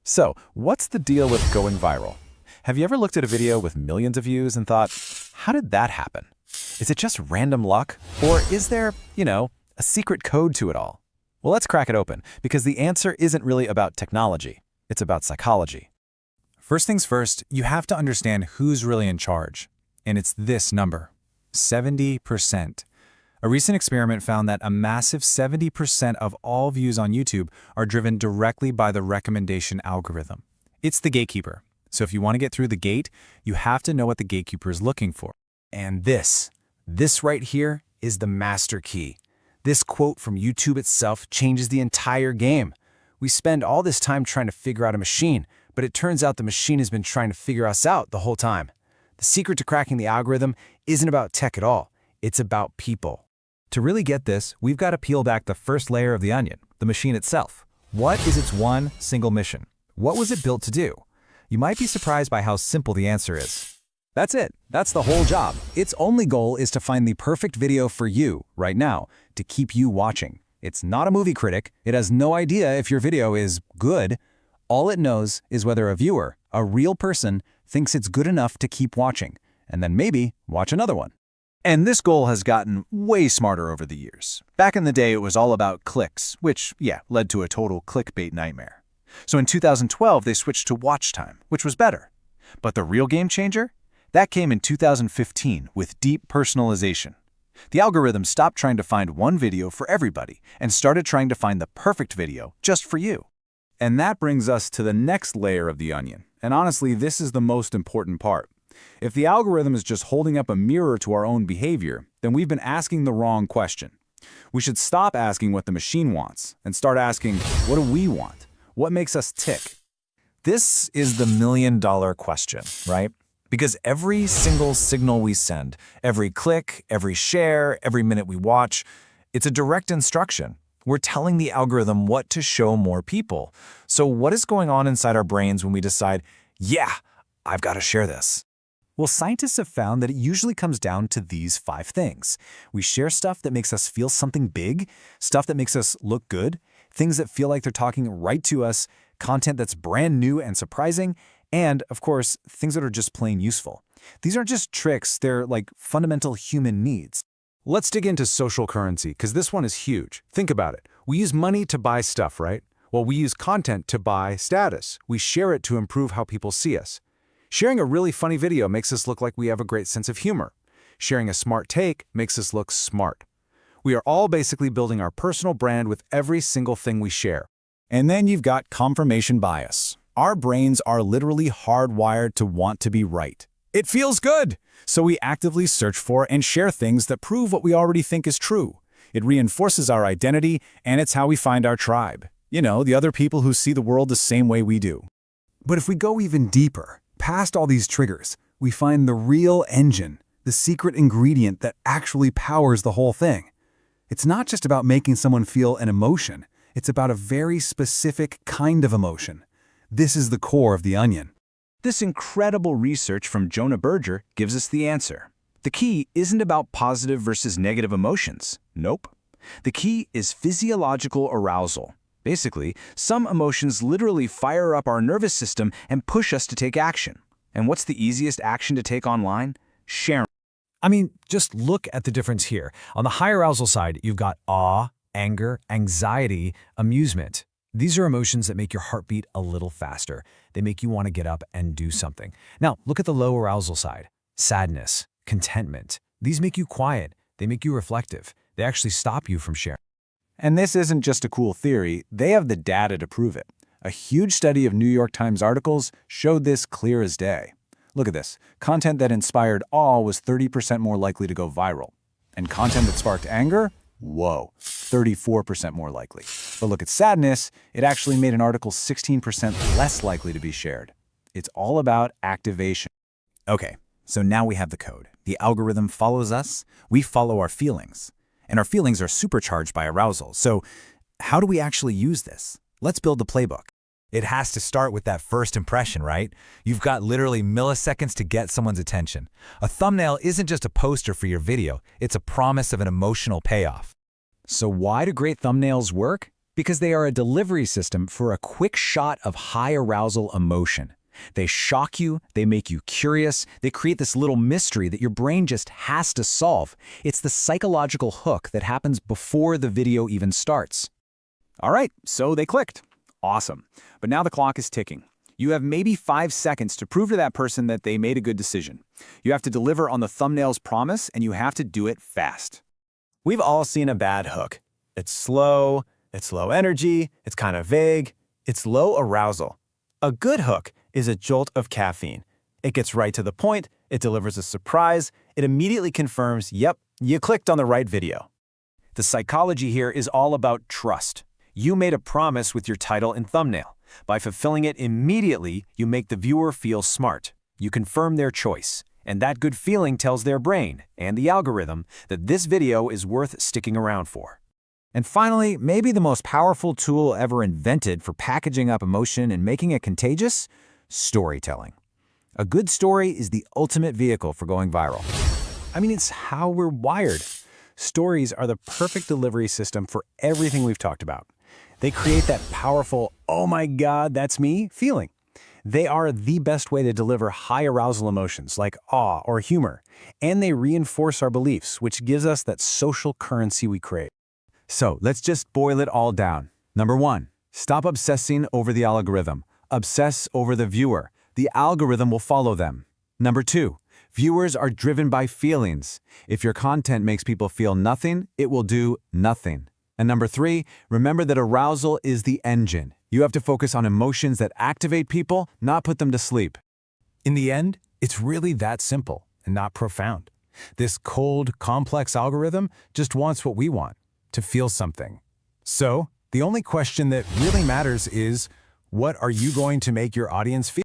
So, what's the deal with going viral? Have you ever looked at a video with millions of views and thought, how did that happen? Is it just random luck? Or is there, a secret code to it all? Well, let's crack it open, because the answer isn't really about technology. It's about psychology. First things first, you have to understand who's really in charge. And it's this number, 70%. A recent experiment found that a massive 70% of all views on YouTube are driven directly by the recommendation algorithm. It's the gatekeeper. So if you want to get through the gate, you have to know what the gatekeeper is looking for. And this right here is the master key. This quote from YouTube itself changes the entire game. We spend all this time trying to figure out a machine, but it turns out the machine has been trying to figure us out the whole time. The secret to cracking the algorithm isn't about tech at all. It's about people. To really get this, we've got to peel back the first layer of the onion, the machine itself. What is its one single mission? What was it built to do? You might be surprised by how simple the answer is. That's it. That's the whole job. Its only goal is to find the perfect video for you, right now, to keep you watching. It's not a movie critic. It has no idea if your video is good. All it knows is whether a viewer, a real person, thinks it's good enough to keep watching, and then maybe watch another one. And this goal has gotten way smarter over the years. Back in the day, it was all about clicks, which, led to a total clickbait nightmare. So in 2012, they switched to watch time, which was better. But the real game changer? That came in 2015 with deep personalization. The algorithm stopped trying to find one video for everybody and started trying to find the perfect video just for you. And that brings us to the next layer of the onion. And honestly, this is the most important part. If the algorithm is just holding up a mirror to our own behavior, then we've been asking the wrong question. We should stop asking what the machine wants and start asking, what do we want? What makes us tick? This is the million-dollar question, right? Because every single signal we send, every click, every share, every minute we watch, it's a direct instruction. We're telling the algorithm what to show more people. So what is going on inside our brains when we decide, I've got to share this? Well, scientists have found that it usually comes down to these 5 things. We share stuff that makes us feel something big, stuff that makes us look good, things that feel like they're talking right to us, content that's brand new and surprising, and, of course, things that are just plain useful. These aren't just tricks, they're like fundamental human needs. Let's dig into social currency, because this one is huge. Think about it. We use money to buy stuff, right? Well, we use content to buy status. We share it to improve how people see us. Sharing a really funny video makes us look like we have a great sense of humor. Sharing a smart take makes us look smart. We are all basically building our personal brand with every single thing we share. And then you've got confirmation bias. Our brains are literally hardwired to want to be right. It feels good! So we actively search for and share things that prove what we already think is true. It reinforces our identity, and it's how we find our tribe. The other people who see the world the same way we do. But if we go even deeper, past all these triggers, we find the real engine, the secret ingredient that actually powers the whole thing. It's not just about making someone feel an emotion. It's about a very specific kind of emotion. This is the core of the onion. This incredible research from Jonah Berger gives us the answer. The key isn't about positive versus negative emotions. Nope. The key is physiological arousal. Basically, some emotions literally fire up our nervous system and push us to take action. And what's the easiest action to take online? Sharing. Just look at the difference here. On the high arousal side, you've got awe, anger, anxiety, amusement. These are emotions that make your heart beat a little faster. They make you want to get up and do something. Now, look at the low arousal side. Sadness, contentment. These make you quiet. They make you reflective. They actually stop you from sharing. And this isn't just a cool theory, they have the data to prove it. A huge study of New York Times articles showed this clear as day. Look at this. Content that inspired awe was 30% more likely to go viral. And content that sparked anger? Whoa, 34% more likely. But look at sadness, it actually made an article 16% less likely to be shared. It's all about activation. Okay, so now we have the code. The algorithm follows us, we follow our feelings. And our feelings are supercharged by arousal. So how do we actually use this? Let's build the playbook. It has to start with that first impression, right? You've got literally milliseconds to get someone's attention. A thumbnail isn't just a poster for your video, it's a promise of an emotional payoff. So why do great thumbnails work? Because they are a delivery system for a quick shot of high arousal emotion. They shock you, they make you curious, they create this little mystery that your brain just has to solve. It's the psychological hook that happens before the video even starts. All right, so they clicked. Awesome. But now the clock is ticking. You have maybe 5 seconds to prove to that person that they made a good decision. You have to deliver on the thumbnail's promise, and you have to do it fast. We've all seen a bad hook. It's low energy, it's kind of vague, it's low arousal. A good hook is a jolt of caffeine. It gets right to the point, it delivers a surprise, it immediately confirms, yep, you clicked on the right video. The psychology here is all about trust. You made a promise with your title and thumbnail. By fulfilling it immediately, you make the viewer feel smart. You confirm their choice. And that good feeling tells their brain and the algorithm that this video is worth sticking around for. And finally, maybe the most powerful tool ever invented for packaging up emotion and making it contagious? Storytelling. A good story is the ultimate vehicle for going viral. I mean, it's how we're wired. Stories are the perfect delivery system for everything we've talked about. They create that powerful, oh my God, that's me feeling. They are the best way to deliver high arousal emotions like awe or humor, and they reinforce our beliefs, which gives us that social currency we crave. So let's just boil it all down. Number 1, stop obsessing over the algorithm. Obsess over the viewer. The algorithm will follow them. Number 2, viewers are driven by feelings. If your content makes people feel nothing, it will do nothing. And number 3, remember that arousal is the engine. You have to focus on emotions that activate people, not put them to sleep. In the end, it's really that simple and not profound. This cold, complex algorithm just wants what we want, to feel something. So, the only question that really matters is, what are you going to make your audience feel?